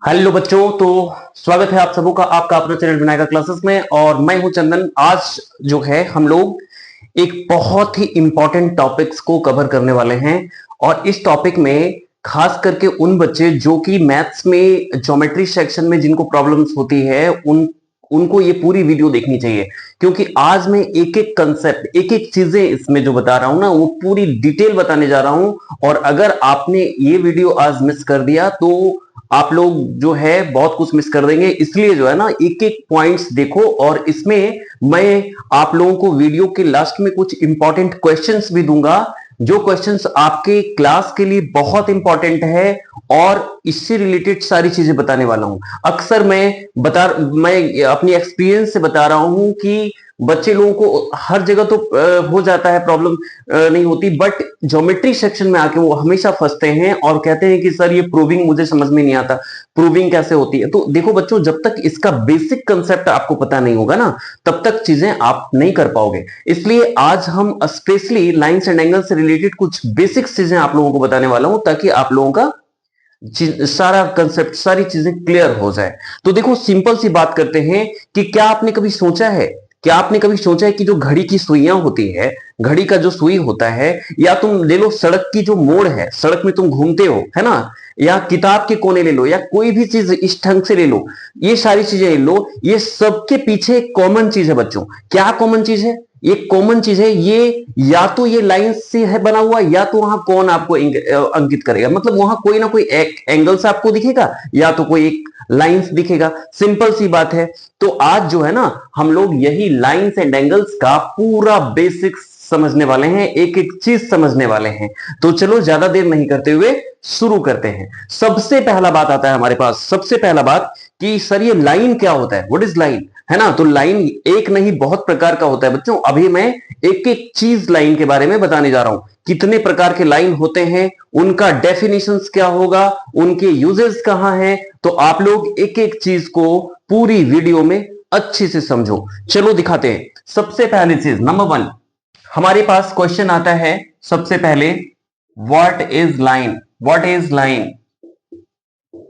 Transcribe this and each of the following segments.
Hello बच्चों, तो स्वागत है आप सबों का आपका अपना चैनल विनायका क्लासेस में। और मैं हूं चंदन। आज जो है हम लोग एक बहुत ही इंपॉर्टेंट टॉपिक्स को कवर करने वाले हैं। और इस टॉपिक में खास करके उन बच्चे जो कि मैथ्स में ज्योमेट्री सेक्शन में जिनको प्रॉब्लम्स होती है उनको ये पूरी वीडियो देखनी चाहिए, क्योंकि आज मैं एक एक कंसेप्ट, एक एक चीजें इसमें जो बता रहा हूं ना, वो पूरी डिटेल बताने जा रहा हूं। और अगर आपने ये वीडियो आज मिस कर दिया तो आप लोग जो है बहुत कुछ मिस कर देंगे। इसलिए जो है ना, एक एक पॉइंट्स देखो। और इसमें मैं आप लोगों को वीडियो के लास्ट में कुछ इंपॉर्टेंट क्वेश्चंस भी दूंगा, जो क्वेश्चंस आपके क्लास के लिए बहुत इंपॉर्टेंट है। और इससे रिलेटेड सारी चीजें बताने वाला हूं। अक्सर मैं अपनी एक्सपीरियंस से बता रहा हूं कि बच्चे लोगों को हर जगह तो हो जाता है, प्रॉब्लम नहीं होती, बट ज्योमेट्री सेक्शन में आके वो हमेशा फंसते हैं और कहते हैं कि सर ये प्रूविंग मुझे समझ में नहीं आता, प्रूविंग कैसे होती है। तो देखो बच्चों, जब तक इसका बेसिक कंसेप्ट आपको पता नहीं होगा ना, तब तक चीजें आप नहीं कर पाओगे। इसलिए आज हम स्पेशली लाइन्स एंड एंगल से रिलेटेड कुछ बेसिक चीजें आप लोगों को बताने वाला हूं, ताकि आप लोगों का सारा कंसेप्ट, सारी चीजें क्लियर हो जाए। तो देखो, सिंपल सी बात करते हैं कि क्या आपने कभी सोचा है, कि जो घड़ी की सुइयां होती है, घड़ी का जो सुई होता है, या तुम ले लो सड़क की जो मोड़ है, सड़क में तुम घूमते हो, है ना, या किताब के कोने ले लो, या कोई भी चीज इस ढंग से ले लो, ये सारी चीजें ले लो, ये सबके पीछे एक कॉमन चीज है बच्चों। क्या कॉमन चीज है? ये कॉमन चीज है, ये या तो ये लाइन से है बना हुआ, या तो वहां कौन आपको अंकित करेगा, मतलब वहां कोई ना कोई एक एंगल से आपको दिखेगा, या तो कोई एक लाइंस दिखेगा। सिंपल सी बात है। तो आज जो है ना, हम लोग यही लाइंस एंड एंगल्स का पूरा बेसिक्स समझने वाले हैं, एक एक चीज समझने वाले हैं। तो चलो ज्यादा देर नहीं करते हुए शुरू करते हैं। सबसे पहला बात आता है हमारे पास, सबसे पहला बात कि सर ये लाइन क्या होता है, व्हाट इज लाइन, है ना। तो लाइन एक नहीं बहुत प्रकार का होता है बच्चों। अभी मैं एक एक चीज लाइन के बारे में बताने जा रहा हूं, कितने प्रकार के लाइन होते हैं, उनका डेफिनेशंस क्या होगा, उनके यूजेस कहां हैं। तो आप लोग एक एक चीज को पूरी वीडियो में अच्छे से समझो। चलो दिखाते हैं। सबसे पहली चीज, नंबर 1, हमारे पास क्वेश्चन आता है सबसे पहले, what is line, what is line,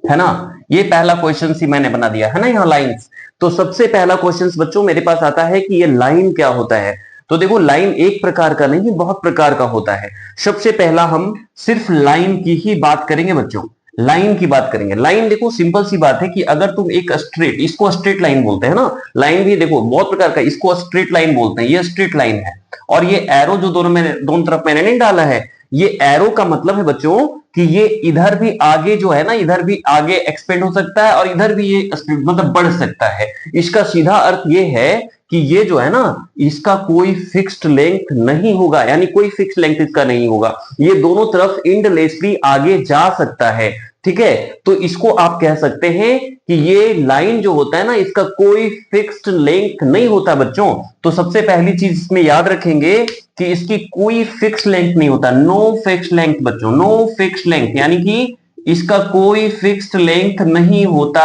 है ना। ये पहला क्वेश्चन सी मैंने बना दिया है ना, यहां लाइंस। तो सबसे पहला क्वेश्चन बच्चों मेरे पास आता है कि ये लाइन क्या होता है। तो देखो, लाइन एक प्रकार का नहीं, बहुत प्रकार का होता है। सबसे पहला हम सिर्फ लाइन की ही बात करेंगे बच्चों, लाइन की बात करेंगे। लाइन देखो, सिंपल सी बात है कि अगर तुम एक स्ट्रेट, इसको स्ट्रेट लाइन बोलते हैं ना, लाइन भी देखो बहुत प्रकार का, इसको स्ट्रेट लाइन बोलते हैं, ये स्ट्रेट लाइन है। और ये एरो जो दोनों तरफ मैंने नहीं डाला है, ये एरो का मतलब है बच्चों कि ये इधर भी आगे जो है ना, इधर भी आगे एक्सपेंड हो सकता है, और इधर भी ये मतलब बढ़ सकता है। इसका सीधा अर्थ ये है कि ये जो है ना, इसका कोई फिक्स्ड लेंथ नहीं होगा, यानी कोई फिक्स्ड लेंथ इसका नहीं होगा। ये दोनों तरफ एंडलेसली आगे जा सकता है, ठीक है। तो इसको आप कह सकते हैं कि ये लाइन जो होता है ना, इसका कोई फिक्स्ड लेंथ नहीं होता बच्चों। तो सबसे पहली चीज इसमें याद रखेंगे कि इसकी कोई फिक्स लेंथ नहीं होता, नो फिक्स लेंथ बच्चों, नो फिक्स लेंथ, यानी कि इसका कोई फिक्स्ड लेंथ नहीं होता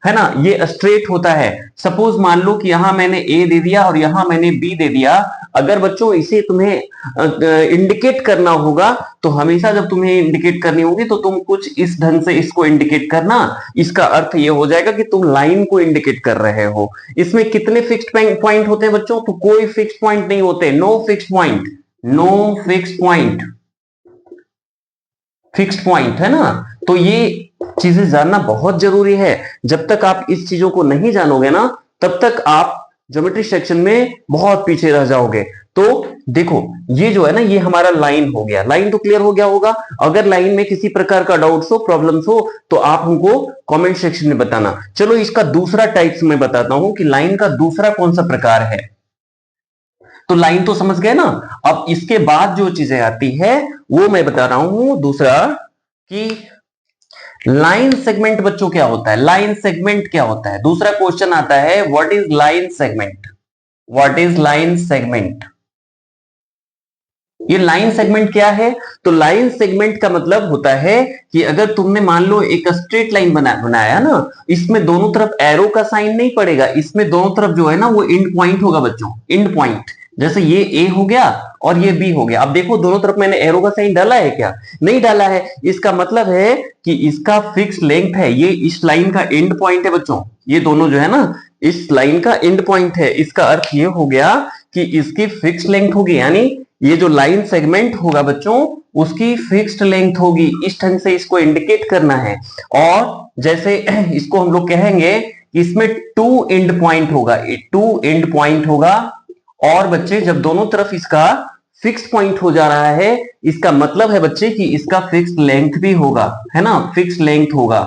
है ना। ये स्ट्रेट होता है। सपोज मान लो कि यहां मैंने ए दे दिया और यहां मैंने बी दे दिया। अगर बच्चों इसे तुम्हें इंडिकेट करना होगा, तो हमेशा जब तुम्हें इंडिकेट करनी होगी तो तुम कुछ इस ढंग से इसको इंडिकेट करना। इसका अर्थ ये हो जाएगा कि तुम लाइन को इंडिकेट कर रहे हो। इसमें कितने फिक्स्ड पॉइंट होते हैं बच्चों? तो कोई फिक्स्ड पॉइंट नहीं होते, no fixed point, no fixed point, fixed point, है ना। तो ये चीजें जानना बहुत जरूरी है। जब तक आप इस चीजों को नहीं जानोगे ना, तब तक आप ज्योमेट्री सेक्शन में बहुत पीछे रह जाओगे। तो देखो, ये जो है ना, ये हमारा लाइन हो गया। लाइन तो क्लियर हो गया होगा। अगर लाइन में किसी प्रकार का डाउट्स हो, प्रॉब्लम्स हो, तो आप हमको कमेंट सेक्शन में बताना। चलो इसका दूसरा टाइप्स मैं बताता हूं कि लाइन का दूसरा कौन सा प्रकार है। तो लाइन तो समझ गए ना। अब इसके बाद जो चीजें आती है वो मैं बता रहा हूं दूसरा, कि लाइन सेगमेंट बच्चों क्या होता है, लाइन सेगमेंट क्या होता है। दूसरा क्वेश्चन आता है, what is line segment, what is line segment. ये लाइन सेगमेंट क्या है? तो लाइन सेगमेंट का मतलब होता है कि अगर तुमने मान लो एक स्ट्रेट लाइन बनाया ना, इसमें दोनों तरफ एरो का साइन नहीं पड़ेगा, इसमें दोनों तरफ जो है ना वो एंड पॉइंट होगा बच्चों, एंड पॉइंट। जैसे ये ए हो गया और ये बी हो गया। अब देखो दोनों तरफ मैंने एरो का साइन डाला है क्या? नहीं डाला है। इसका मतलब है कि इसका फिक्स लेंथ है, ये इस लाइन का एंड पॉइंट है बच्चों। ये दोनों जो है ना इस लाइन का एंड पॉइंट है। इसका अर्थ ये हो गया कि इसकी फिक्स लेंथ होगी, यानी ये जो लाइन सेगमेंट होगा बच्चों उसकी फिक्स्ड लेंथ होगी। इस ढंग से इसको इंडिकेट करना है। और जैसे इसको हम लोग कहेंगे कि इसमें टू एंड पॉइंट होगा, टू एंड पॉइंट होगा। और बच्चे जब दोनों तरफ इसका फिक्स पॉइंट हो जा रहा है, इसका मतलब है बच्चे कि इसका फिक्स लेंथ भी होगा, है ना, फिक्स लेंथ होगा।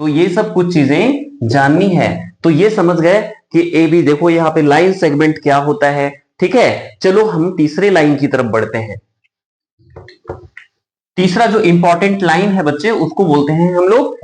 तो ये सब कुछ चीजें जाननी है। तो ये समझ गए कि ए बी। देखो यहाँ पे लाइन सेगमेंट क्या होता है। ठीक है, चलो हम तीसरे लाइन की तरफ बढ़ते हैं। तीसरा जो इंपॉर्टेंट लाइन है बच्चे उसको बोलते हैं हम लोग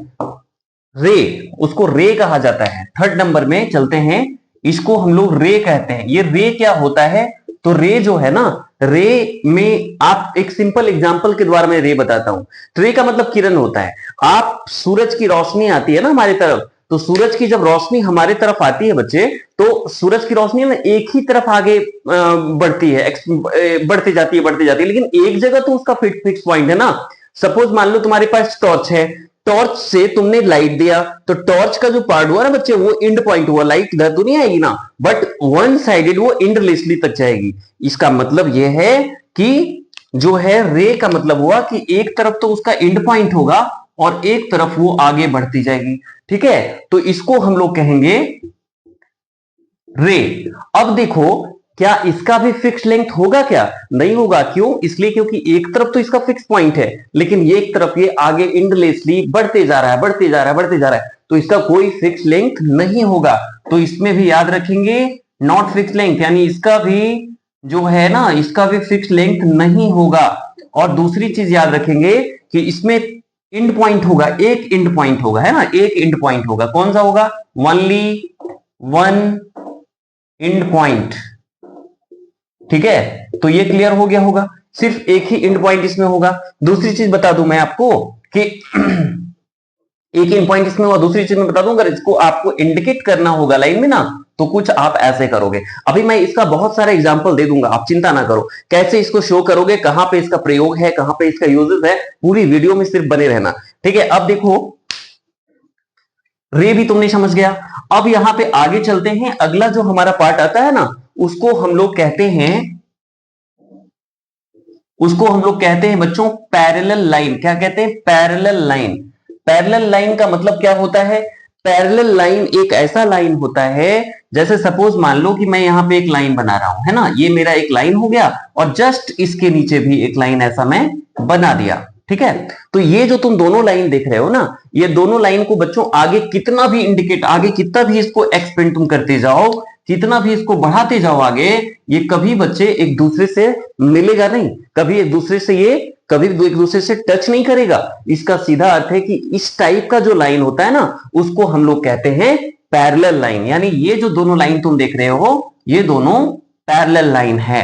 रे, उसको रे कहा जाता है। थर्ड नंबर में चलते हैं, इसको हम लोग रे कहते हैं। ये रे क्या होता है? तो रे जो है ना, रे में आप एक सिंपल एग्जांपल के द्वारा मैं रे बताता हूं। तो रे का मतलब किरण होता है। आप सूरज की रोशनी आती है ना हमारी तरफ, तो सूरज की जब रोशनी हमारे तरफ आती है बच्चे, तो सूरज की रोशनी ना एक ही तरफ आगे बढ़ती है, बढ़ती जाती है, बढ़ती जाती है, लेकिन एक जगह तो उसका फिक्स पॉइंट है ना। सपोज मान लो तुम्हारे पास टॉर्च है, टॉर्च से तुमने लाइट दिया, तो टॉर्च का जो पार्ट हुआ ना बच्चे वो एंड पॉइंट हुआ। लाइट इधर तो नहीं आएगी ना, बट वन साइडेड वो एंडलेसली तक जाएगी। इसका मतलब यह है कि जो है रे का मतलब हुआ कि एक तरफ तो उसका एंड पॉइंट होगा और एक तरफ वो आगे बढ़ती जाएगी। ठीक है, तो इसको हम लोग कहेंगे रे। अब देखो क्या इसका भी फिक्स लेंथ होगा? क्या नहीं होगा। क्यों? इसलिए क्योंकि एक तरफ तो इसका फिक्स पॉइंट है, लेकिन ये एक तरफ ये आगे एंडलेसली बढ़ते जा रहा है, बढ़ते जा रहा है, बढ़ते जा रहा है, तो इसका कोई फिक्स लेंथ नहीं होगा। तो इसमें भी याद रखेंगे नॉट फिक्स लेंथ, यानी इसका भी जो है ना इसका भी फिक्स लेंथ नहीं होगा। और दूसरी चीज याद रखेंगे कि इसमें एंड पॉइंट होगा, एक एंड पॉइंट होगा, है ना, एक एंड पॉइंट होगा। कौन सा होगा? Only one and point. ठीक है, तो ये क्लियर हो गया होगा, सिर्फ एक ही एंड पॉइंट इसमें होगा। दूसरी चीज बता दूं मैं आपको कि एक एंड पॉइंट इसमें होगा। दूसरी चीज मैं बता दूं, अगर इसको आपको इंडिकेट करना होगा लाइन में ना, तो कुछ आप ऐसे करोगे। अभी मैं इसका बहुत सारा एग्जांपल दे दूंगा, आप चिंता ना करो। कैसे इसको शो करोगे, कहां पे इसका प्रयोग है, कहां पे इसका यूजेस है, पूरी वीडियो में सिर्फ बने रहना। ठीक है, अब देखो रे भी तुमने समझ गया। अब यहां पे आगे चलते हैं, अगला जो हमारा पार्ट आता है ना उसको हम लोग कहते हैं, उसको हम लोग कहते हैं बच्चों पैरेलल लाइन। क्या कहते हैं? Parallel line. पैरेलल लाइन का मतलब क्या होता है? पैरेलल लाइन एक ऐसा लाइन होता है, जैसे सपोज मान लो कि मैं यहां पे एक लाइन बना रहा हूं, है ना, ये मेरा एक लाइन हो गया और जस्ट इसके नीचे भी एक लाइन ऐसा मैं बना दिया। ठीक है, तो ये जो तुम दोनों लाइन देख रहे हो ना, ये दोनों लाइन को बच्चों आगे कितना भी इंडिकेट, आगे कितना भी इसको एक्सपेंड तुम करते जाओ, कितना भी इसको बढ़ाते जाओ आगे, ये कभी बच्चे एक दूसरे से मिलेगा नहीं, कभी एक दूसरे से ये कभी एक दूसरे से टच नहीं करेगा। इसका सीधा अर्थ है कि इस टाइप का जो लाइन होता है ना उसको हम लोग कहते हैं पैरेलल लाइन। यानी ये जो दोनों लाइन तुम देख रहे हो ये दोनों पैरेलल लाइन है।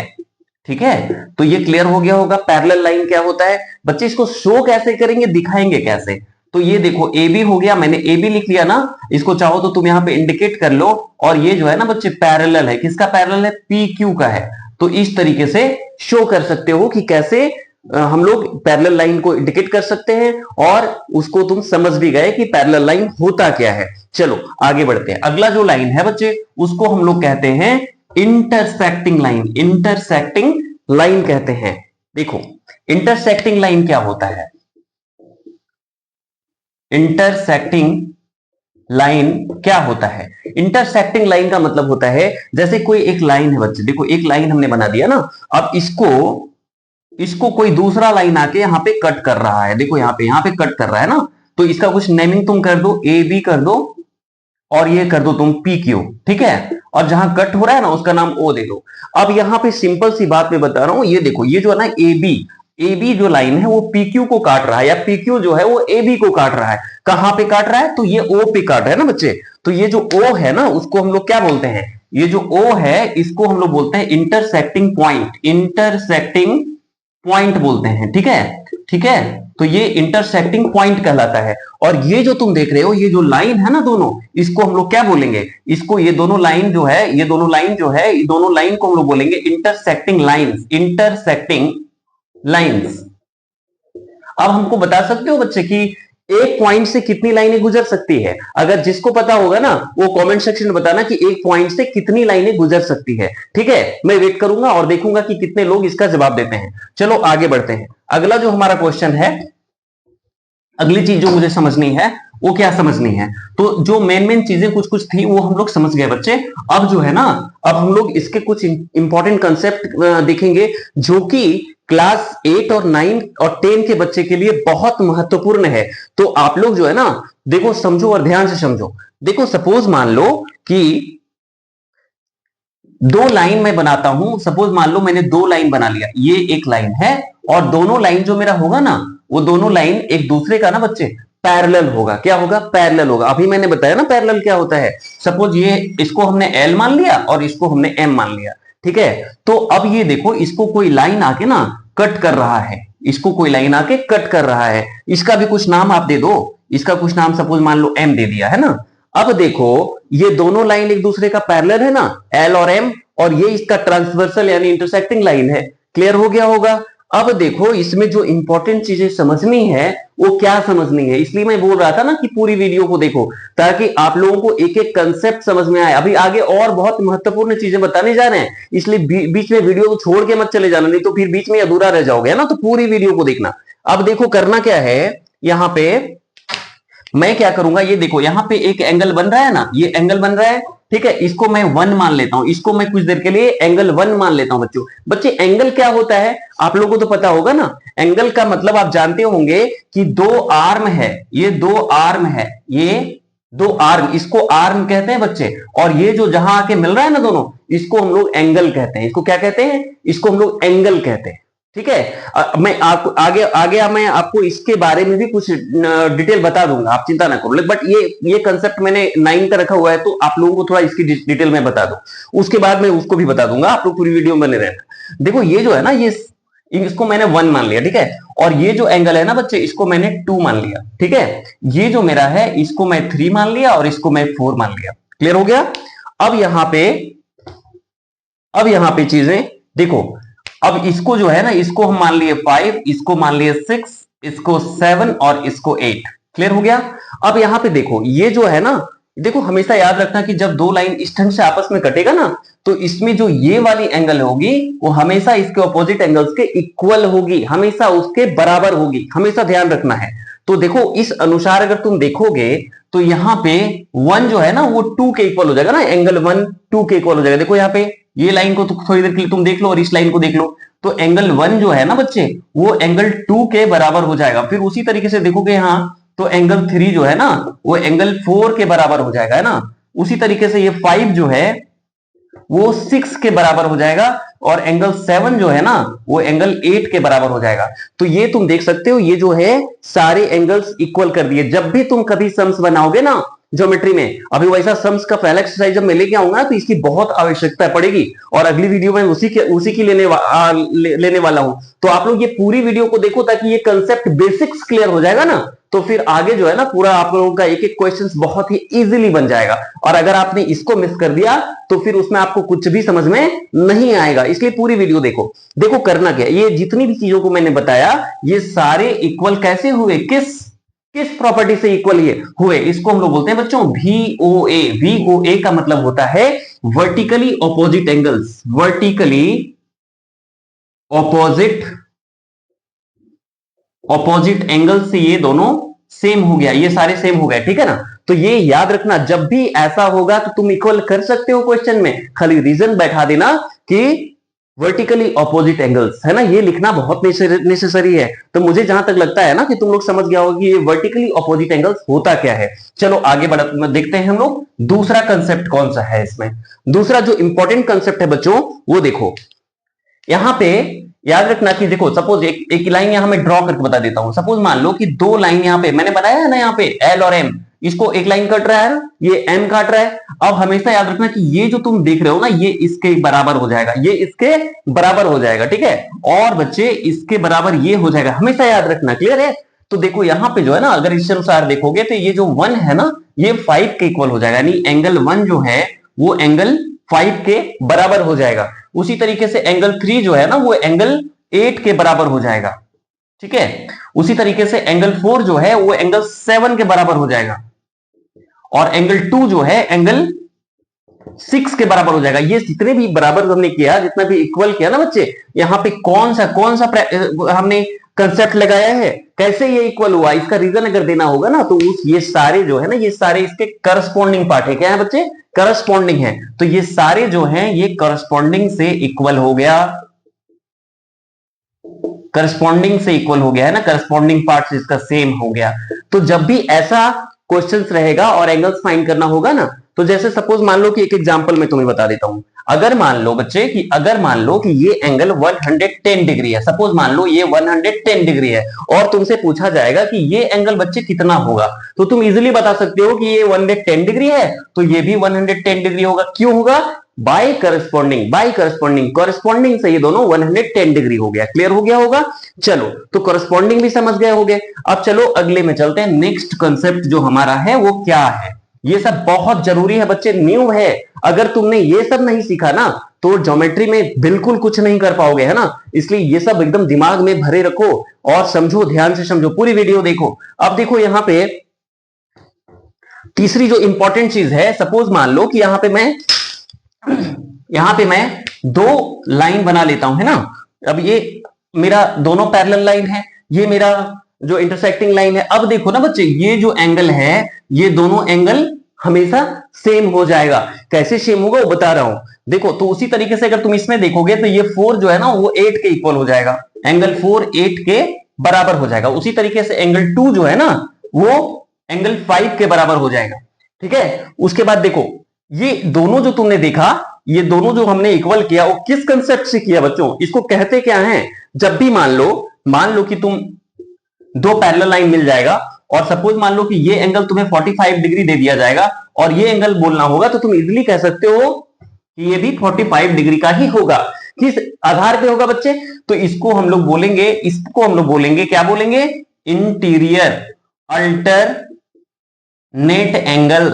ठीक है, तो ये क्लियर हो गया होगा पैरेलल लाइन क्या होता है। बच्चे इसको शो कैसे करेंगे, दिखाएंगे कैसे? तो ये देखो ए बी हो गया, मैंने ए बी लिख लिया ना, इसको चाहो तो तुम यहां पे इंडिकेट कर लो। और ये जो है ना बच्चे पैरेलल है, किसका पैरेलल है? पी क्यू का है। तो इस तरीके से शो कर सकते हो कि कैसे हम लोग पैरेलल लाइन को इंडिकेट कर सकते हैं, और उसको तुम समझ भी गए कि पैरेलल लाइन होता क्या है। चलो आगे बढ़ते हैं। अगला जो लाइन है बच्चे उसको हम लोग कहते हैं इंटरसेक्टिंग लाइन। इंटरसेक्टिंग लाइन कहते हैं। देखो इंटरसेक्टिंग लाइन क्या होता है? इंटरसेक्टिंग लाइन क्या होता है? इंटरसेक्टिंग लाइन का मतलब होता है जैसे कोई एक लाइन है बच्चे, देखो एक लाइन हमने बना दिया ना, अब इसको कोई दूसरा लाइन आके यहां पे कट कर रहा है। देखो यहां पे कट कर रहा है ना, तो इसका कुछ नेमिंग तुम कर दो, ए बी कर दो और ये कर दो तुम पी क्यू। ठीक है, और जहां कट हो रहा है ना उसका नाम ओ दे दो। अब यहां पे सिंपल सी बात मैं बता रहा हूं, ये देखो ये जो है ना ए बी जो लाइन है वो पी क्यू को काट रहा है, या पी क्यू जो है वो ए बी को काट रहा है। कहां पे काट रहा है? तो ये ओ पे काट रहा है ना बच्चे। तो ये जो ओ है ना उसको हम लोग क्या बोलते हैं? ये जो ओ है इसको हम लोग बोलते हैं इंटरसेक्टिंग पॉइंट। इंटरसेक्टिंग पॉइंट बोलते हैं, ठीक है, ठीक है। तो ये इंटरसेक्टिंग पॉइंट कहलाता है। और ये जो तुम देख रहे हो, ये जो लाइन है ना दोनों, इसको हम लोग क्या बोलेंगे, इसको, ये दोनों लाइन जो है, ये दोनों लाइन जो है, ये दोनों लाइन को हम लोग बोलेंगे इंटरसेक्टिंग लाइंस, इंटरसेक्टिंग लाइंस। अब हमको बता सकते हो बच्चे कि एक पॉइंट से कितनी लाइनें गुजर सकती है? अगर जिसको पता होगा ना वो कमेंट सेक्शन में बताना कि एक पॉइंट से कितनी लाइनें गुजर सकती है, ठीक है। मैं वेट करूंगा और देखूंगा कि कितने लोग इसका जवाब देते हैं। चलो आगे बढ़ते हैं। अगला जो हमारा क्वेश्चन है, अगली चीज जो मुझे समझनी है वो क्या समझनी है, तो जो मेन मेन चीजें कुछ कुछ थी वो हम लोग समझ गए बच्चे। अब जो है ना, अब हम लोग इसके कुछ इंपॉर्टेंट कंसेप्ट देखेंगे जो कि क्लास 8 और 9 और 10 के बच्चे के लिए बहुत महत्वपूर्ण है। तो आप लोग जो है ना, देखो समझो और ध्यान से समझो। देखो सपोज मान लो कि दो लाइन मैं बनाता हूं, सपोज मान लो मैंने दो लाइन बना लिया, ये एक लाइन है और दोनों लाइन जो मेरा होगा ना, वो दोनों लाइन एक दूसरे का ना बच्चे पैरेलल होगा। क्या होगा? पैरेलल होगा। अभी मैंने बताया ना पैरेलल क्या होता है। सपोज ये, इसको हमने L मान लिया और इसको हमने M मान लिया, ठीक है। तो अब ये देखो, इसको कोई लाइन आके ना कट कर रहा है, इसको कोई लाइन आके कट कर रहा है। इसका भी कुछ नाम आप दे दो, इसका कुछ नाम सपोज मान लो M दे दिया है ना। अब देखो ये दोनों लाइन एक दूसरे का पैरेलल है ना, L और M, और ये इसका ट्रांसवर्सल यानी इंटरसेक्टिंग लाइन है। क्लियर हो गया होगा। अब देखो इसमें जो इंपॉर्टेंट चीजें समझनी है वो क्या समझनी है, इसलिए मैं बोल रहा था ना कि पूरी वीडियो को देखो ताकि आप लोगों को एक एक कंसेप्ट समझ में आए। अभी आगे और बहुत महत्वपूर्ण चीजें बताने जा रहे हैं, इसलिए बीच में वीडियो को छोड़ के मत चले जाना, नहीं तो फिर बीच में अधूरा रह जाओगे ना। तो पूरी वीडियो को देखना। अब देखो करना क्या है, यहां पे मैं क्या करूंगा, ये देखो यहां पे एक एंगल बन रहा है ना, ये एंगल बन रहा है, ठीक है। इसको मैं 1 मान लेता हूं, इसको मैं कुछ देर के लिए एंगल 1 मान लेता हूं। बच्चे एंगल क्या होता है आप लोगों को तो पता होगा ना। एंगल का मतलब आप जानते होंगे कि दो आर्म है, ये दो आर्म है, ये दो आर्म, इसको आर्म कहते हैं बच्चे। और ये जो जहां आके मिल रहा है ना दोनों, इसको हम लोग एंगल कहते हैं। इसको क्या कहते हैं? इसको हम लोग एंगल कहते हैं, ठीक है। मैं आपको आगे आगे मैं आपको इसके बारे में भी कुछ डिटेल बता दूंगा, आप चिंता ना करो। बट ये कंसेप्ट मैंने 9 का रखा हुआ है, तो आप लोगों को थोड़ा इसकी डिटेल में बता दूं, उसके बाद मैं उसको भी बता दूंगा। आप लोग पूरी वीडियो में बने रहना। देखो ये जो है ना, ये इसको मैंने 1 मान लिया, ठीक है। और ये जो एंगल है ना बच्चे, इसको मैंने 2 मान लिया, ठीक है। ये जो मेरा है इसको मैं 3 मान लिया और इसको मैं 4 मान लिया। क्लियर हो गया। अब यहां पे चीजें देखो। अब इसको जो है ना, इसको हम मान लिए 5, इसको मान लिए 6, इसको 7 और इसको 8। क्लियर हो गया। अब यहां पे देखो, ये जो है ना, देखो हमेशा याद रखना कि जब दो लाइन इस ढंग से आपस में कटेगा ना, तो इसमें जो ये वाली एंगल होगी वो हमेशा इसके ऑपोजिट एंगल्स के इक्वल होगी, हमेशा उसके बराबर होगी, हमेशा ध्यान रखना है। तो देखो इस अनुसार अगर तुम देखोगे तो यहां पे 1 जो है ना वो 2 के इक्वल हो जाएगा ना, एंगल 1 2 के इक्वल हो जाएगा। देखो यहाँ पे ये लाइन को थोड़ी देर के लिए तुम देख लो और इस लाइन को देख लो, तो एंगल 1 जो है ना बच्चे, वो एंगल 2 के बराबर हो जाएगा। फिर उसी तरीके से देखोगे यहां, तो एंगल 3 जो है ना वो एंगल 4 के बराबर हो जाएगा, है ना। उसी तरीके से ये 5 जो है वो 6 के बराबर हो जाएगा, और एंगल 7 जो है ना वो एंगल 8 के बराबर हो जाएगा। तो ये तुम देख सकते हो, ये जो है सारे एंगल्स इक्वल कर दिए। जब भी तुम कभी सम्स बनाओगे ना ज्योमेट्री में, अभी वैसा सम्स का पहला एक्सरसाइज जब मैं लेके आऊंगा तो इसकी बहुत आवश्यकता पड़ेगी, और अगली वीडियो में उसी की लेने वाला हूं। तो आप लोग ये पूरी वीडियो को देखो ताकि ये कंसेप्ट बेसिक्स क्लियर हो जाएगा ना, तो फिर आगे जो है ना पूरा आप लोगों का एक एक क्वेश्चन बहुत ही इजीली बन जाएगा। और अगर आपने इसको मिस कर दिया तो फिर उसमें आपको कुछ भी समझ में नहीं आएगा, इसलिए पूरी वीडियो देखो। देखो करना क्या, ये जितनी भी चीजों को मैंने बताया ये सारे इक्वल कैसे हुए, किस किस प्रॉपर्टी से इक्वल ये हुए, इसको हम लोग बोलते हैं बच्चों VOA। VOA का मतलब होता है vertically opposite angles, vertically opposite angle से ये दोनों सेम हो गया, ये सारे सेम हो गए, ठीक है ना। तो ये याद रखना, जब भी ऐसा होगा तो तुम इक्वल कर सकते हो क्वेश्चन में, खाली रीजन बैठा देना कि वर्टिकली ऑपोजिट एंगल्स, है ना। ये लिखना बहुत नेसेसरी है। तो मुझे जहां तक लगता है ना कि तुम लोग समझ गया होगा कि ये वर्टिकली ऑपोजिट एंगल्स होता क्या है। चलो आगे देखते हैं हम लोग दूसरा कंसेप्ट कौन सा है इसमें। दूसरा जो इंपॉर्टेंट कंसेप्ट है बच्चों वो देखो, यहां पे याद रखना कि देखो सपोज एक लाइन यहां मैं ड्रॉ करके बता देता हूं। सपोज मान लो कि दो लाइन यहां पे मैंने बनाया है ना, यहां पे L और M, इसको एक लाइन कट रहा है, ये m काट रहा है। अब हमेशा याद रखना कि ये जो तुम देख रहे हो ना, ये इसके बराबर हो जाएगा, ये इसके बराबर हो जाएगा, ठीक है। और बच्चे इसके बराबर ये हो जाएगा, हमेशा याद रखना, क्लियर है। तो देखो यहाँ पे जो है ना, अगर इस अनुसार देखोगे तो ये जो 1 है ना, ये 5 के इक्वल हो जाएगा, यानी एंगल 1 जो है वो एंगल 5 के बराबर हो जाएगा। उसी तरीके से एंगल 3 जो है ना, वो एंगल 8 के बराबर हो जाएगा, ठीक है। उसी तरीके से एंगल 4 जो है वो एंगल 7 के बराबर हो जाएगा, और एंगल 2 जो है एंगल 6 के बराबर हो जाएगा। ये जितने भी बराबर हमने किया, जितना भी इक्वल किया ना बच्चे, यहाँ पे कौन सा हमने कंसेप्ट लगाया है, कैसे ये इक्वल हुआ, इसका रीजन अगर देना होगा ना, तो उस ये सारे जो है ना, ये सारे इसके करस्पॉन्डिंग पार्ट है। क्या है बच्चे? करस्पॉन्डिंग है। तो ये सारे जो हैं ये करस्पॉन्डिंग से इक्वल हो गया, करस्पॉन्डिंग से इक्वल हो गया है ना, करस्पॉन्डिंग पार्ट इसका सेम हो गया। तो जब भी ऐसा क्वेश्चंस रहेगा और एंगल्स फाइंड करना होगा ना, तो जैसे सपोज मान लो कि एक एग्जांपल मैं तुम्हें बता देता हूं। अगर मान लो बच्चे कि अगर मान लो कि ये एंगल 110 डिग्री है, सपोज मान लो ये 110 डिग्री है, और तुमसे पूछा जाएगा कि ये एंगल बच्चे कितना होगा, तो तुम इजीली बता सकते हो कि ये 110 डिग्री है, तो ये भी 110 डिग्री होगा। क्यों होगा? By corresponding, by corresponding, corresponding से ये दोनों 110 डिग्री हो गया। क्लियर हो गया होगा? चलो, तो करस्पॉन्डिंग भी समझ गए होगे। अब चलो अगले में चलते हैं। नेक्स्ट कंसेप्ट जो हमारा है वो क्या है? ये सब बहुत जरूरी है बच्चे, न्यू है। अगर तुमने ये सब नहीं सीखा ना, तो ज्योमेट्री में बिल्कुल कुछ नहीं कर पाओगे, है ना। इसलिए ये सब एकदम दिमाग में भरे रखो और समझो, ध्यान से समझो, पूरी वीडियो देखो। अब देखो यहाँ पे तीसरी जो इंपॉर्टेंट चीज है, सपोज मान लो कि यहां पे मैं दो लाइन बना लेता हूं, है ना। अब ये मेरा दोनों पैरेलल लाइन है, ये मेरा जो इंटरसेक्टिंग लाइन है। अब देखो ना बच्चे, ये जो एंगल है, ये दोनों एंगल हमेशा सेम हो जाएगा। कैसे सेम होगा वो बता रहा हूं। देखो, तो उसी तरीके से अगर तुम इसमें देखोगे तो ये 4 जो है ना, वो 8 के इक्वल हो जाएगा, एंगल 4 8 के बराबर हो जाएगा। उसी तरीके से एंगल 2 जो है ना, वो एंगल 5 के बराबर हो जाएगा, ठीक है। उसके बाद देखो, ये दोनों जो तुमने देखा, ये दोनों जो हमने इक्वल किया, वो किस कंसेप्ट से किया बच्चों? इसको कहते क्या है? जब भी मान लो कि तुम दो पैरेलल लाइन मिल जाएगा, और सपोज मान लो कि ये एंगल तुम्हें 45 डिग्री दे दिया जाएगा, और ये एंगल बोलना होगा, तो तुम इजीली कह सकते हो कि ये भी 45 डिग्री का ही होगा। किस आधार पे होगा बच्चे? तो इसको हम लोग बोलेंगे, क्या बोलेंगे? इंटीरियर अल्टरनेट एंगल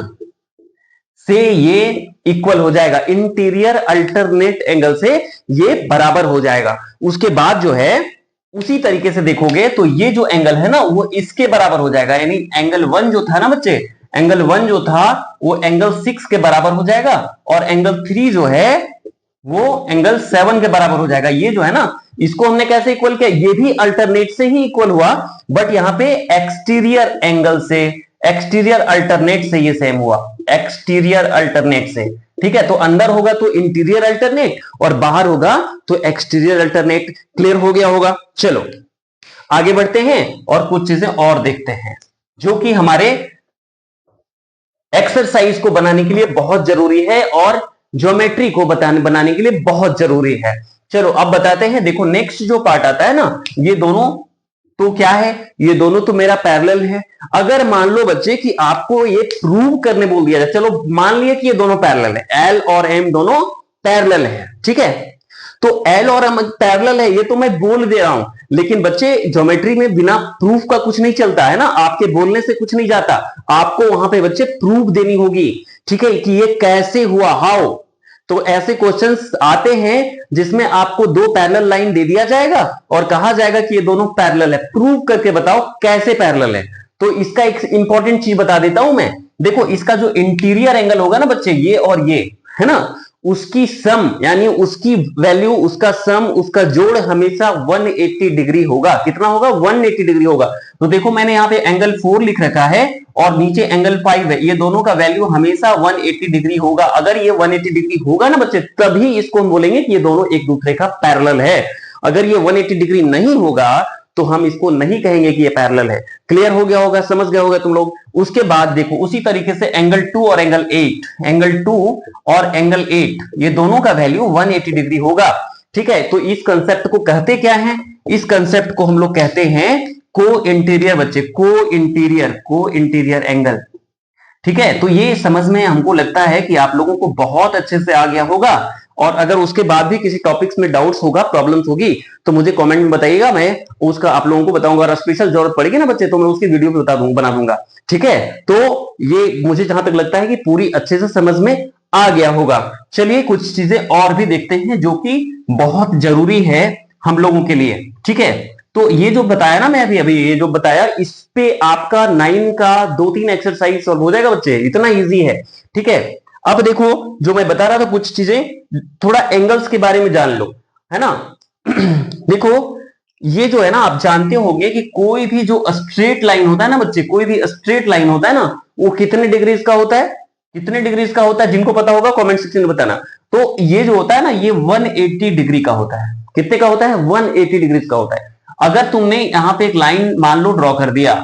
से ये इक्वल हो जाएगा, इंटीरियर अल्टरनेट एंगल से ये बराबर हो जाएगा। उसके बाद जो है उसी तरीके से देखोगे तो ये जो एंगल है ना, वो इसके बराबर हो जाएगा, यानी एंगल 1 जो था ना बच्चे, एंगल 1 जो था वो एंगल 6 के बराबर हो जाएगा, और एंगल 3 जो है वो एंगल 7 के बराबर हो जाएगा। ये जो है ना, इसको हमने कैसे इक्वल किया? ये भी अल्टरनेट से ही इक्वल हुआ, बट यहां पे एक्सटीरियर एंगल से, एक्सटीरियर अल्टरनेट से ये सेम हुआ, एक्सटीरियर अल्टरनेट से, ठीक है। तो अंदर होगा तो इंटीरियर अल्टरनेट, और बाहर होगा तो एक्सटीरियर अल्टरनेट। क्लियर हो गया होगा? चलो आगे बढ़ते हैं और कुछ चीजें और देखते हैं जो कि हमारे एक्सरसाइज को बनाने के लिए बहुत जरूरी है, और ज्योमेट्री को बनाने के लिए बहुत जरूरी है। चलो अब बताते हैं। देखो, नेक्स्ट जो पार्ट आता है ना, ये दोनों तो क्या है? ये दोनों तो मेरा पैरेलल है। अगर मान लो बच्चे कि आपको ये प्रूव करने बोल दिया जाए, चलो मान लिया कि ये दोनों पैरेलल है, एल और एम दोनों पैरेलल है, ठीक है। तो एल और एम पैरेलल है, ये तो मैं बोल दे रहा हूं, लेकिन बच्चे ज्योमेट्री में बिना प्रूफ का कुछ नहीं चलता है ना, आपके बोलने से कुछ नहीं जाता, आपको वहां पे बच्चे प्रूफ देनी होगी, ठीक है, कि ये कैसे हुआ, हाउ। तो ऐसे क्वेश्चंस आते हैं जिसमें आपको दो पैरेलल लाइन दे दिया जाएगा और कहा जाएगा कि ये दोनों पैरेलल है, प्रूव करके बताओ कैसे पैरेलल है। तो इसका एक इंपॉर्टेंट चीज बता देता हूं मैं। देखो, इसका जो इंटीरियर एंगल होगा ना बच्चे, ये और ये है ना, उसकी सम यानी उसकी वैल्यू, उसका सम, उसका जोड़ हमेशा 180 डिग्री होगा। कितना होगा? 180 डिग्री होगा। तो देखो, मैंने यहाँ पे एंगल 4 लिख रखा है और नीचे एंगल 5 है, ये दोनों का वैल्यू हमेशा 180 डिग्री होगा। अगर ये 180 डिग्री होगा ना बच्चे, तभी इसको हम बोलेंगे कि ये दोनों एक दूसरे का पैरेलल है। अगर ये 180 डिग्री नहीं होगा तो हम इसको नहीं कहेंगे कि ये पैरेलल है। क्लियर हो गया होगा? समझ गए होगा तुम लोग? उसके बाद देखो, उसी तरीके से एंगल 2 और एंगल 8, एंगल 2 और एंगल 8, ये दोनों का वैल्यू 180 डिग्री होगा, ठीक है। तो इस कंसेप्ट को कहते क्या है? इस कंसेप्ट को हम लोग कहते हैं को इंटीरियर बच्चे, को इंटीरियर एंगल, ठीक है, तो ये समझ में हमको लगता है कि आप लोगों को बहुत अच्छे से आ गया होगा। और अगर उसके बाद भी किसी टॉपिक्स में डाउट्स होगा, प्रॉब्लम्स होगी, तो मुझे कमेंट में बताइएगा, मैं उसका आप लोगों को बताऊंगा। और स्पेशल जरूरत पड़ेगी ना बच्चे, तो मैं उसकी वीडियो भी बना दूंगा। ठीक है, तो ये मुझे जहां तक लगता है कि पूरी अच्छे से समझ में आ गया होगा। चलिए कुछ चीजें और भी देखते हैं जो कि बहुत जरूरी है हम लोगों के लिए। ठीक है, तो ये जो बताया ना मैं अभी अभी ये जो बताया, इस पे आपका 9 का 2-3 एक्सरसाइज सॉल्व हो जाएगा बच्चे, इतना इजी है। ठीक है, अब देखो जो मैं बता रहा था कुछ चीजें, थोड़ा एंगल्स के बारे में जान लो, है ना। देखो ये जो है ना, आप जानते होंगे कि कोई भी जो स्ट्रेट लाइन होता है ना बच्चे, कोई भी स्ट्रेट लाइन होता है ना, वो कितने डिग्रीज का होता है, कितने डिग्रीज का होता है, जिनको पता होगा कमेंट सेक्शन में बताना। तो ये जो होता है ना, ये 180 डिग्री का होता है। कितने का होता है? 180 डिग्री का होता है। अगर तुमने यहां पे एक लाइन मान लो ड्रॉ कर दिया,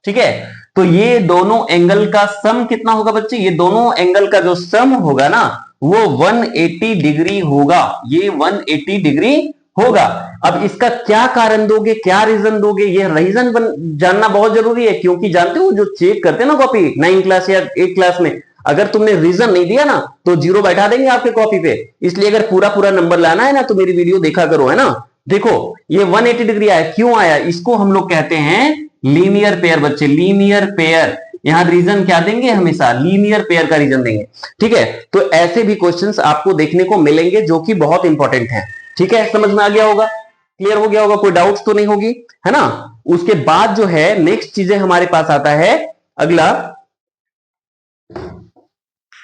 ठीक है, तो ये दोनों एंगल का सम कितना होगा बच्चे? ये दोनों एंगल का जो सम होगा ना, वो 180 डिग्री होगा। ये 180 डिग्री होगा। अब इसका क्या कारण दोगे, क्या रीजन दोगे, ये रीजन जानना बहुत जरूरी है, क्योंकि जानते हो जो चेक करते हैं ना कॉपी 9 क्लास या 8 क्लास में, अगर तुमने रीजन नहीं दिया ना तो 0 बैठा देंगे आपके कॉपी पे। इसलिए अगर पूरा पूरा नंबर लाना है ना तो मेरी वीडियो देखा करो, है ना। देखो ये 180 डिग्री आया, क्यों आया? इसको हम लोग कहते हैं लीनियर पेयर बच्चे, लीनियर पेयर। यहां रीजन क्या देंगे? हमेशा लीनियर पेयर का रीजन देंगे। ठीक है, तो ऐसे भी क्वेश्चंस आपको देखने को मिलेंगे जो कि बहुत इंपॉर्टेंट है। ठीक है, समझ में आ गया होगा, क्लियर हो गया होगा, कोई डाउट्स तो नहीं होगी, है ना। उसके बाद जो है नेक्स्ट चीजें हमारे पास आता है अगला,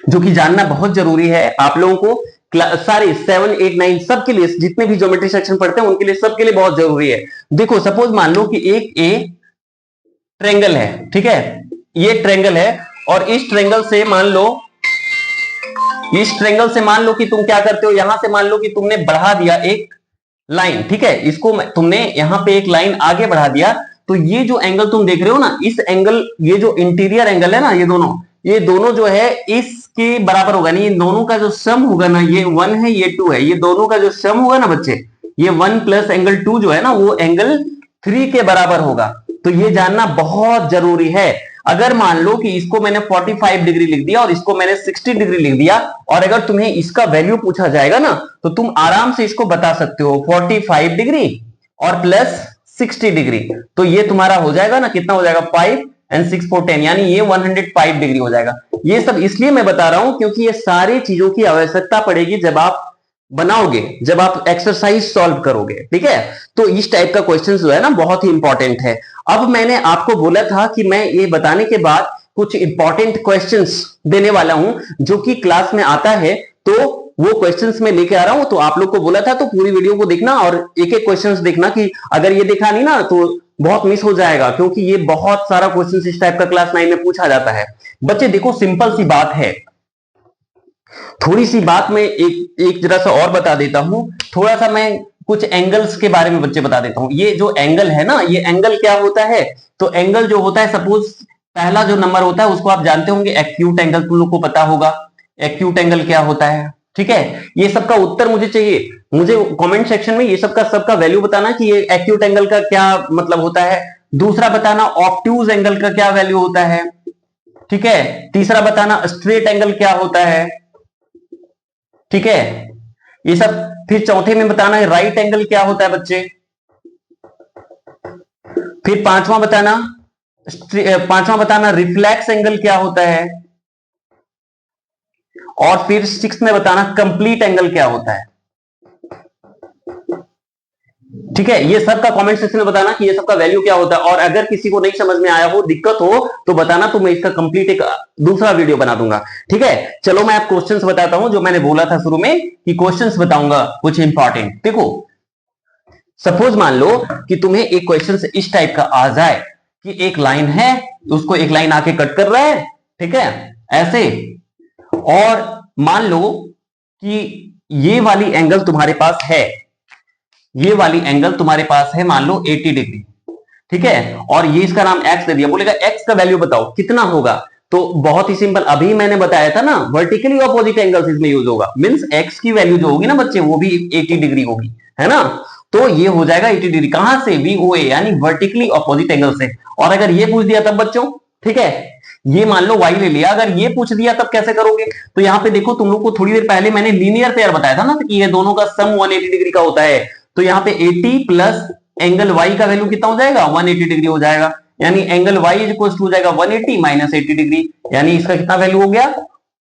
जो कि जानना बहुत जरूरी है आप लोगों को। सारे 7, 8, 9 सबके लिए, जितने भी ज्योमेट्री सेक्शन पढ़ते हैं उनके लिए, सबके लिए बहुत जरूरी है। देखो सपोज मान लो कि एक ए ट्रेंगल है, ठीक है, ये ट्रेंगल है, और इस ट्रेंगल से मान लो, इस ट्रेंगल से मान लो कि तुम क्या करते हो, यहां से मान लो कि तुमने बढ़ा दिया एक लाइन, ठीक है, इसको तुमने यहां पे एक लाइन आगे बढ़ा दिया, तो ये जो एंगल तुम देख रहे हो ना, इस एंगल, ये जो इंटीरियर एंगल है ना, ये दोनों जो है इसके बराबर होगा नहीं, ये दोनों का जो सम होगा ना, ये 1 है ये 2 है, ये दोनों का जो सम होगा ना बच्चे, ये 1 प्लस एंगल 2 जो है ना, वो एंगल 3 के बराबर होगा। तो ये जानना बहुत जरूरी है। अगर मान लो कि इसको मैंने 45 डिग्री लिख दिया और इसको मैंने 60 डिग्री लिख दिया, और अगर तुम्हें इसका वैल्यू पूछा जाएगा ना, तो तुम आराम से इसको बता सकते हो 45 डिग्री और प्लस 60 डिग्री, तो ये तुम्हारा हो जाएगा ना, कितना हो जाएगा, 5 एंड 6 4 10, यानी ये 105 डिग्री हो जाएगा। ये सब इसलिए मैं बता रहा हूं क्योंकि ये सारी चीजों की आवश्यकता पड़ेगी जब आप बनाओगे, जब आप एक्सरसाइज सॉल्व करोगे। ठीक है, तो इस टाइप का क्वेश्चन जो है ना बहुत ही इंपॉर्टेंट है। अब मैंने आपको बोला था कि मैं ये बताने के बाद कुछ इंपॉर्टेंट क्वेश्चंस देने वाला हूं जो कि क्लास में आता है, तो वो क्वेश्चंस मैं लेके आ रहा हूं। तो आप लोग को बोला था तो पूरी वीडियो को देखना और एक एक क्वेश्चंस देखना, कि अगर ये देखा नहीं ना तो बहुत मिस हो जाएगा, क्योंकि ये बहुत सारा क्वेश्चन इस टाइप का क्लास 9 में पूछा जाता है। बच्चे देखो सिंपल सी बात है, थोड़ी सी बात मैं एक जरा सा और बता देता हूं, थोड़ा सा मैं कुछ एंगल्स के बारे में बच्चे बता देता हूं। ये जो एंगल है ना, ये एंगल क्या होता है? तो एंगल जो होता है, सपोज पहला जो नंबर होता है उसको आप जानते होंगे एक्यूट एंगल, तुम लोग को पता होगा एक्यूट एंगल क्या होता है। ठीक है, ये सबका उत्तर मुझे चाहिए, मुझे कमेंट सेक्शन में ये सबका वैल्यू बताना कि ये एक्यूट एंगल का क्या मतलब होता है। दूसरा बताना ऑब्ट्यूज एंगल का क्या वैल्यू होता है। ठीक है, तीसरा बताना स्ट्रेट एंगल क्या होता है। ठीक है, ये सब। फिर चौथे में बताना है राइट एंगल क्या होता है बच्चे। फिर पांचवा बताना रिफ्लेक्स एंगल क्या होता है, और फिर सिक्स में बताना कंप्लीट एंगल क्या होता है। ठीक है, ये सब का कमेंट सेक्शन में बताना कि ये सब का वैल्यू क्या होता है, और अगर किसी को नहीं समझ में आया हो, दिक्कत हो, तो बताना, तो मैं इसका कंप्लीट एक दूसरा वीडियो बना दूंगा। ठीक है, चलो मैं आप क्वेश्चंस बताता हूं, जो मैंने बोला था शुरू में कि क्वेश्चंस बताऊंगा कुछ इंपॉर्टेंट। देखो सपोज मान लो कि तुम्हें एक क्वेश्चन इस टाइप का आ जाए कि एक लाइन है, उसको एक लाइन आके कट कर रहा है, ठीक है, ऐसे, और मान लो कि ये वाली एंगल तुम्हारे पास है, ये वाली एंगल तुम्हारे पास है मान लो 80 डिग्री, ठीक है, और ये इसका नाम x दे दिया, बोलेगा x का वैल्यू बताओ कितना होगा। तो बहुत ही सिंपल, अभी मैंने बताया था ना, वर्टिकली ऑपोजिट एंगल्स इसमें यूज होगा, मींस x की वैल्यू जो होगी ना बच्चे, वो भी 80 डिग्री होगी, है ना। तो ये हो जाएगा 80 डिग्री, कहां से? VOA, यानी वर्टिकली ऑपोजिट एंगल से। और अगर ये पूछ दिया तब बच्चों, ठीक है, ये मान लो y ले लिया, अगर ये पूछ दिया तब कैसे करोगे? तो यहाँ पे देखो, तुम लोग को थोड़ी देर पहले मैंने लीनियर पेयर बताया था ना कि ये दोनों का सम 180 डिग्री का होता है। तो यहाँ पे 80 प्लस एंगल y का वैल्यू कितना हो जाएगा? 180 डिग्री हो जाएगा। यानी angle y is equal to हो जाएगा 180 माइनस 80 डिग्री, यानी इसका कितना वैल्यू हो गया?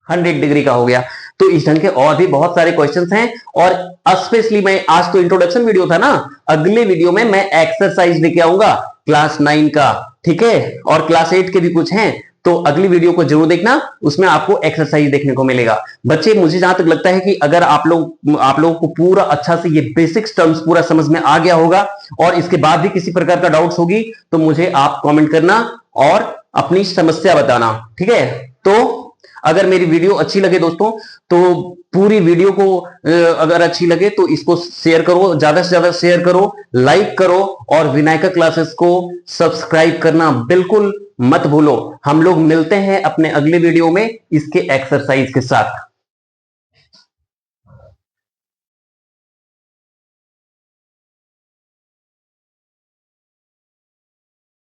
100 डिग्री का हो गया। तो इस ढंग के और भी बहुत सारे क्वेश्चंस हैं, और स्पेशली मैं आज तो इंट्रोडक्शन वीडियो था ना, अगले वीडियो में मैं एक्सरसाइज लेके आऊंगा क्लास 9 का, ठीक है, और क्लास 8 के भी कुछ हैं। तो अगली वीडियो को जरूर देखना, उसमें आपको एक्सरसाइज देखने को मिलेगा। बच्चे, मुझे जहां तक लगता है कि अगर आप लोगों को पूरा अच्छा से ये बेसिक्स टर्म्स पूरा समझ में आ गया होगा, और इसके बाद भी किसी प्रकार का डाउट्स होगी तो मुझे आप कमेंट करना और अपनी समस्या बताना, ठीक है। तो अगर मेरी वीडियो अच्छी लगे दोस्तों, तो पूरी वीडियो को अगर अच्छी लगे तो इसको शेयर करो, ज्यादा से ज्यादा शेयर करो, लाइक करो, और विनायका क्लासेस को सब्सक्राइब करना बिल्कुल मत भूलो। हम लोग मिलते हैं अपने अगले वीडियो में इसके एक्सरसाइज के साथ।